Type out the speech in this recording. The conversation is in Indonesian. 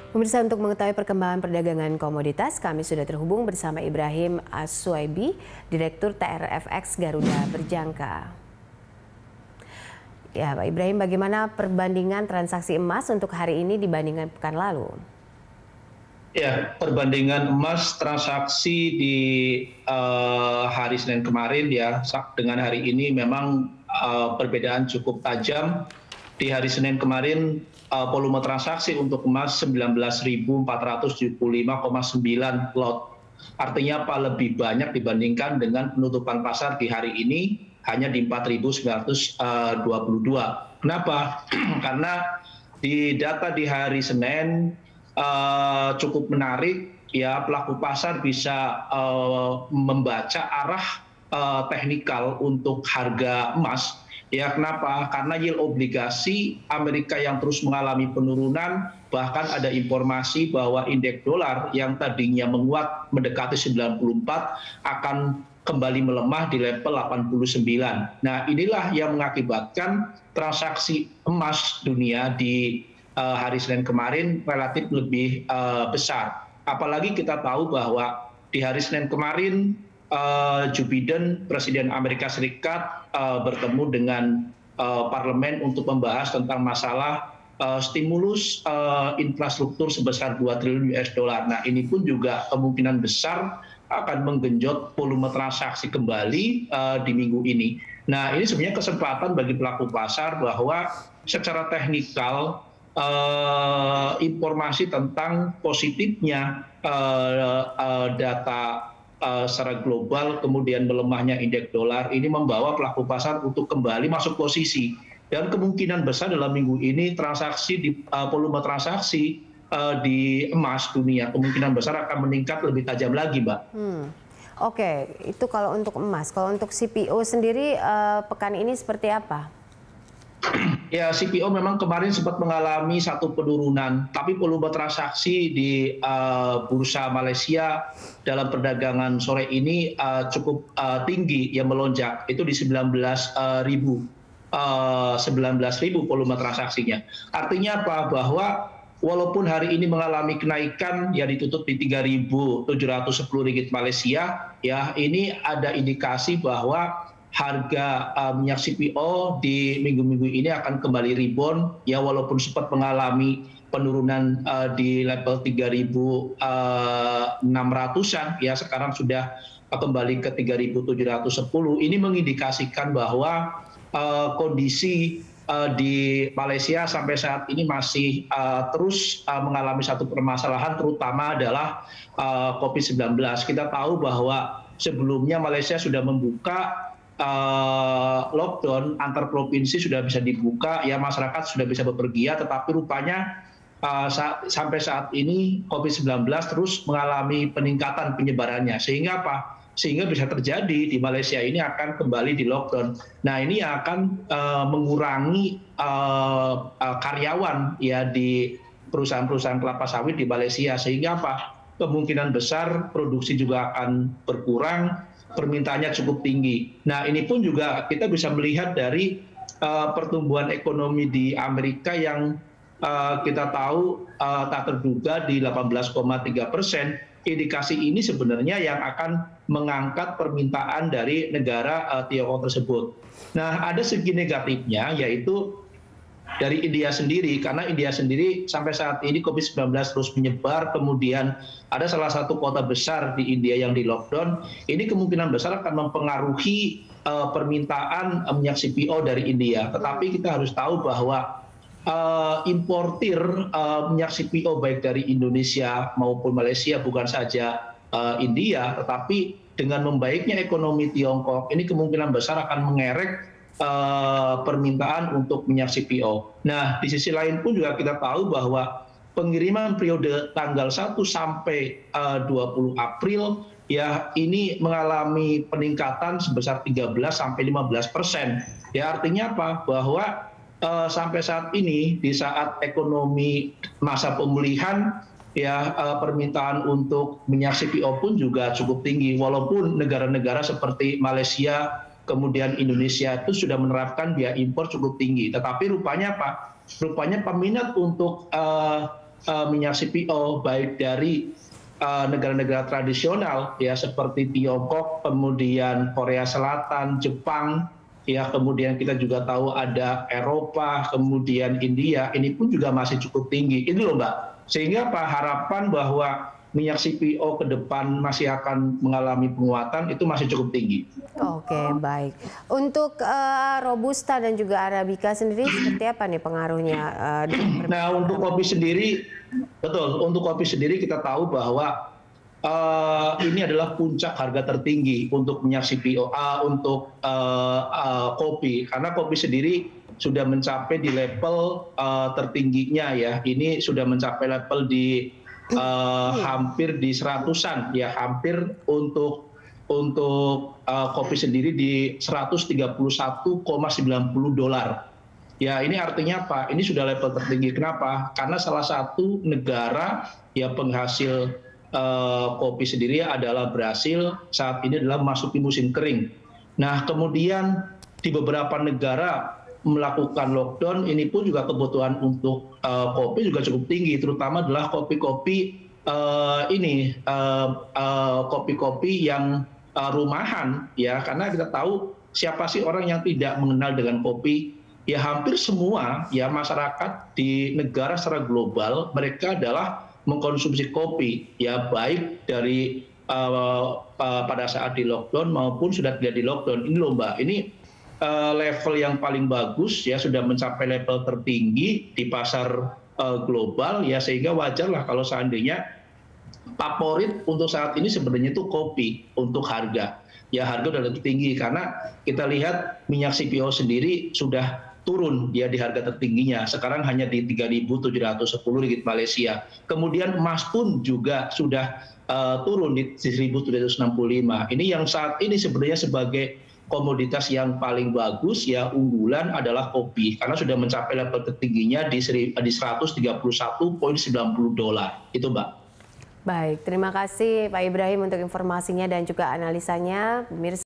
Pemirsa, untuk mengetahui perkembangan perdagangan komoditas, kami sudah terhubung bersama Ibrahim As-Suaibi, Direktur TRFX Garuda Berjangka. Ya, Pak Ibrahim, bagaimana perbandingan transaksi emas untuk hari ini dibandingkan pekan lalu? Ya, perbandingan emas transaksi di hari Senin kemarin ya dengan hari ini memang perbedaan cukup tajam. Di hari Senin kemarin volume transaksi untuk emas 19.475,9 lot. Artinya apa, lebih banyak dibandingkan dengan penutupan pasar di hari ini hanya di 4.922. Kenapa? Karena di data di hari Senin cukup menarik ya, pelaku pasar bisa membaca arah teknikal untuk harga emas. Ya, kenapa? Karena yield obligasi Amerika yang terus mengalami penurunan, bahkan ada informasi bahwa indeks dolar yang tadinya menguat mendekati 94 akan kembali melemah di level 89. Nah, inilah yang mengakibatkan transaksi emas dunia di hari Senin kemarin relatif lebih besar. Apalagi kita tahu bahwa di hari Senin kemarin Joe Biden, Presiden Amerika Serikat, bertemu dengan parlemen untuk membahas tentang masalah stimulus infrastruktur sebesar 2 triliun US dollar. Nah, ini pun juga kemungkinan besar akan menggenjot volume transaksi kembali di minggu ini. Nah, ini sebenarnya kesempatan bagi pelaku pasar bahwa secara teknikal informasi tentang positifnya data secara global, kemudian melemahnya indeks dolar, ini membawa pelaku pasar untuk kembali masuk posisi. Dan kemungkinan besar dalam minggu ini volume transaksi di emas dunia kemungkinan besar akan meningkat lebih tajam lagi, Mbak. Oke, itu kalau untuk emas. Kalau untuk CPO sendiri pekan ini seperti apa? Ya, CPO memang kemarin sempat mengalami satu penurunan, tapi volume transaksi di bursa Malaysia dalam perdagangan sore ini cukup tinggi, yang melonjak. Itu di 19.000 volume transaksinya. Artinya apa? Bahwa walaupun hari ini mengalami kenaikan, ya ditutup di 3.710 ringgit Malaysia, ya ini ada indikasi bahwa harga minyak CPO di minggu-minggu ini akan kembali rebound, ya walaupun sempat mengalami penurunan di level 3.600-an, ya sekarang sudah kembali ke 3.710. Ini mengindikasikan bahwa kondisi di Malaysia sampai saat ini masih terus mengalami satu permasalahan, terutama adalah COVID-19. Kita tahu bahwa sebelumnya Malaysia sudah membuka lockdown, antar provinsi sudah bisa dibuka, ya masyarakat sudah bisa bepergian, tetapi rupanya sampai saat ini COVID-19 terus mengalami peningkatan penyebarannya. Sehingga apa? Sehingga bisa terjadi di Malaysia ini akan kembali di lockdown. Nah, ini akan mengurangi karyawan ya di perusahaan-perusahaan kelapa sawit di Malaysia. Sehingga apa? Kemungkinan besar produksi juga akan berkurang, permintaannya cukup tinggi. Nah, ini pun juga kita bisa melihat dari pertumbuhan ekonomi di Amerika yang kita tahu tak terduga di 18,3%. Indikasi ini sebenarnya yang akan mengangkat permintaan dari negara Tiongkok tersebut. Nah, ada segi negatifnya, yaitu dari India sendiri, karena India sendiri sampai saat ini COVID-19 terus menyebar, kemudian ada salah satu kota besar di India yang di lockdown, ini kemungkinan besar akan mempengaruhi permintaan minyak CPO dari India. Tetapi kita harus tahu bahwa importir minyak CPO baik dari Indonesia maupun Malaysia, bukan saja India, tetapi dengan membaiknya ekonomi Tiongkok, ini kemungkinan besar akan mengerek permintaan untuk minyak CPO. Nah, di sisi lain pun juga kita tahu bahwa pengiriman periode tanggal 1 sampai 20 April ya ini mengalami peningkatan sebesar 13 sampai 15%. Ya, artinya apa? Bahwa sampai saat ini di saat ekonomi masa pemulihan, ya permintaan untuk minyak CPO pun juga cukup tinggi, walaupun negara-negara seperti Malaysia kemudian Indonesia itu sudah menerapkan biaya impor cukup tinggi. Tetapi rupanya apa? Rupanya peminat untuk minyak CPO baik dari negara-negara tradisional ya seperti Tiongkok, kemudian Korea Selatan, Jepang, ya kemudian kita juga tahu ada Eropa, kemudian India, ini pun juga masih cukup tinggi. Ini loh Mbak, sehingga apa harapan bahwa minyak CPO ke depan masih akan mengalami penguatan itu masih cukup tinggi. Oke, baik. Untuk Robusta dan juga Arabica sendiri seperti apa nih pengaruhnya? Nah, untuk kopi sendiri, betul. Untuk kopi sendiri kita tahu bahwa ini adalah puncak harga tertinggi untuk minyak CPO, untuk kopi. Karena kopi sendiri sudah mencapai di level tertingginya ya. Ini sudah mencapai level di hampir di 100-an ya, hampir untuk kopi sendiri di 131,90 dolar. Ya, ini artinya apa? Ini sudah level tertinggi. Kenapa? Karena salah satu negara ya penghasil kopi sendiri adalah Brasil, saat ini adalah memasuki musim kering. Nah, kemudian di beberapa negara melakukan lockdown, ini pun juga kebutuhan untuk kopi juga cukup tinggi, terutama adalah kopi-kopi kopi-kopi yang rumahan ya, karena kita tahu siapa sih orang yang tidak mengenal dengan kopi. Ya hampir semua ya masyarakat di negara secara global mereka adalah mengkonsumsi kopi ya, baik dari pada saat di lockdown maupun sudah tidak di lockdown. Ini loh Mbak, ini level yang paling bagus ya, sudah mencapai level tertinggi di pasar global ya, sehingga wajarlah kalau seandainya favorit untuk saat ini sebenarnya itu kopi untuk harga. Ya harga sudah lebih tinggi karena kita lihat minyak CPO sendiri sudah turun dia di harga tertingginya. Sekarang hanya di 3.710 ringgit Malaysia. Kemudian emas pun juga sudah turun di 1.765. Ini yang saat ini sebenarnya sebagai komoditas yang paling bagus ya, unggulan adalah kopi karena sudah mencapai level tertingginya di 131,90 dolar. Itu Mbak. Baik, terima kasih Pak Ibrahim untuk informasinya dan juga analisanya. Pemirsa